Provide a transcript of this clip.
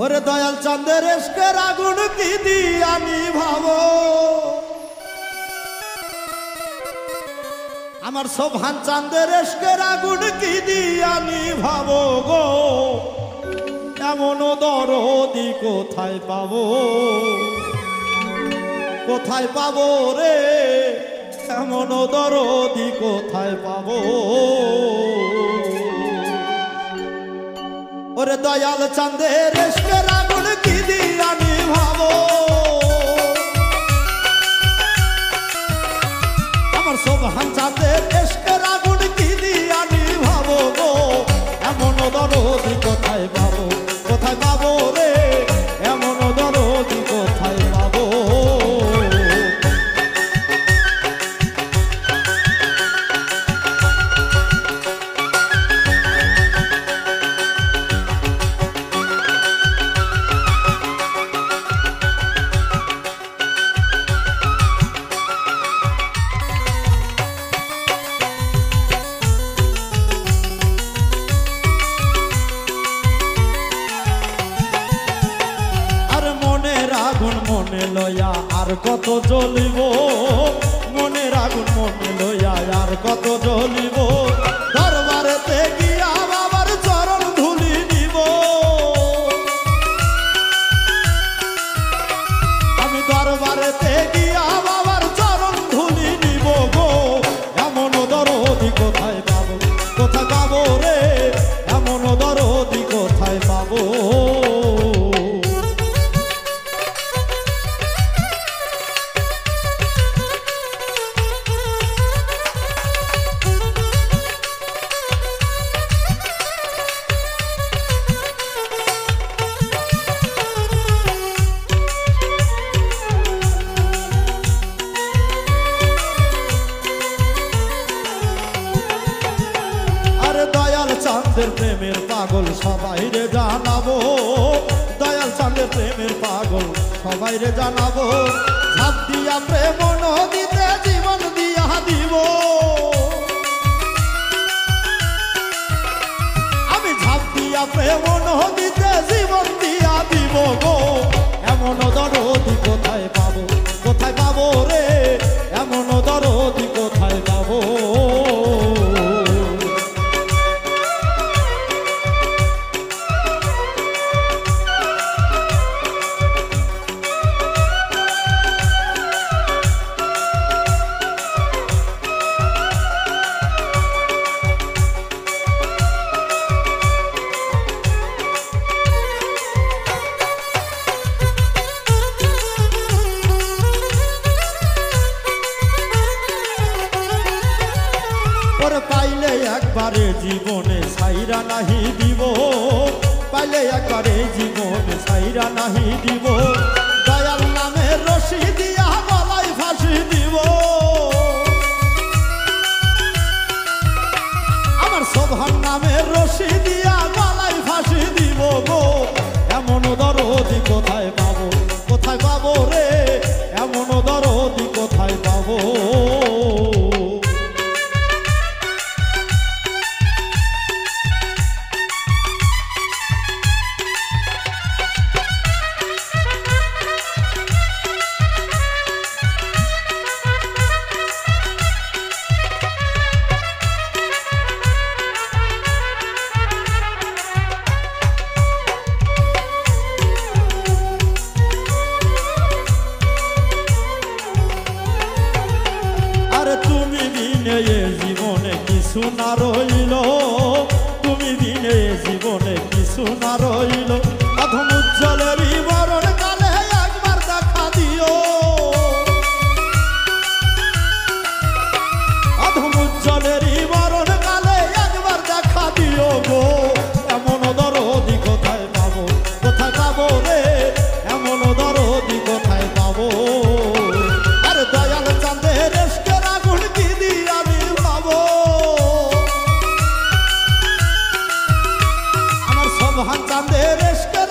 ওরে দয়াল চাঁদের এসকের আগুন কি দিয়া নিভাবো, আমার শোভান চাঁদের এসকের আগুন কি দিয়া নিভাবো গো, এমন দরদি কোথায় পাবো, কোথায় পাবো রে, এমন দরদি কোথায় পাবো। ওরে দয়াল চাঁদের এসকের আগুন কি দিয়া নিভাবো, আমার শোভান চাঁদের এসকের আগুন কি দিয়া নিভাবো গো, এমন দরদি কোথায় পাবো, কোথায় পাবো রে, এমন দরদি কোথায় পাবো। আগুন মনে লয়া আর কত জ্বলিব, মনের আগুন মনে লয়া আর কত জ্বলিব, দরবারেতে গিয়া বাবার চরণ ধুলি নিব, আমি দরবারেতে গিয়া বাবার চরণ ধুলি নিব গো, এমন দরদি কোথায় পাবো, কোথায় পাবো রে, এমন দরদি কোথায় পাবো। চাঁদের প্রেমের পাগল সবাই রে জানাবো, দয়াল চাঁদের প্রেমের পাগল সবাই রে জানাবো, ঝাঁপ দিয়া প্রেম নদীতে জীবন দিয়া দিব, আমি ঝাঁপ দিয়া প্রেম নদীতে জীবন দিয়া দিব গো, এমন দরদি কোথায় পাবো, কোথায় পাবো রে, এমন দরদি কোথায় পাবো। পাইলে একবারে জীবনে সাইরা নাহি দিব, পাইলে একবারে জীবনে সাইরা নাহি দিব, দয়াল নামে রশি দিয়া গলায় ফাঁসি দিব, আমার শোভান নামে রশি দিয়া গলায় ফাঁসি দিব গো, এমন দরদি কোথায় পাবো, কোথায় পাবো রে, এমন দরদি কোথায় পাবো। তুমি বিনে জীবনে কিছু না রইল, তুমি বিনে জীবনে কিছু না রইল, অধম উজ্জ্বলের বরণ কালে একবার দেখা দিও, অধম উজ্জ্বলের বরণ কালে একবার দেখা দিও গো, এমন দরদি কোথায় পাবো, কোথায় পাবো রে, এমন দরদি কোথায় পাবো। আর দয়াল চাঁদের এসকের আগুন কি দিয়া নিভাবো, আমার শোভান চাঁদের এসকের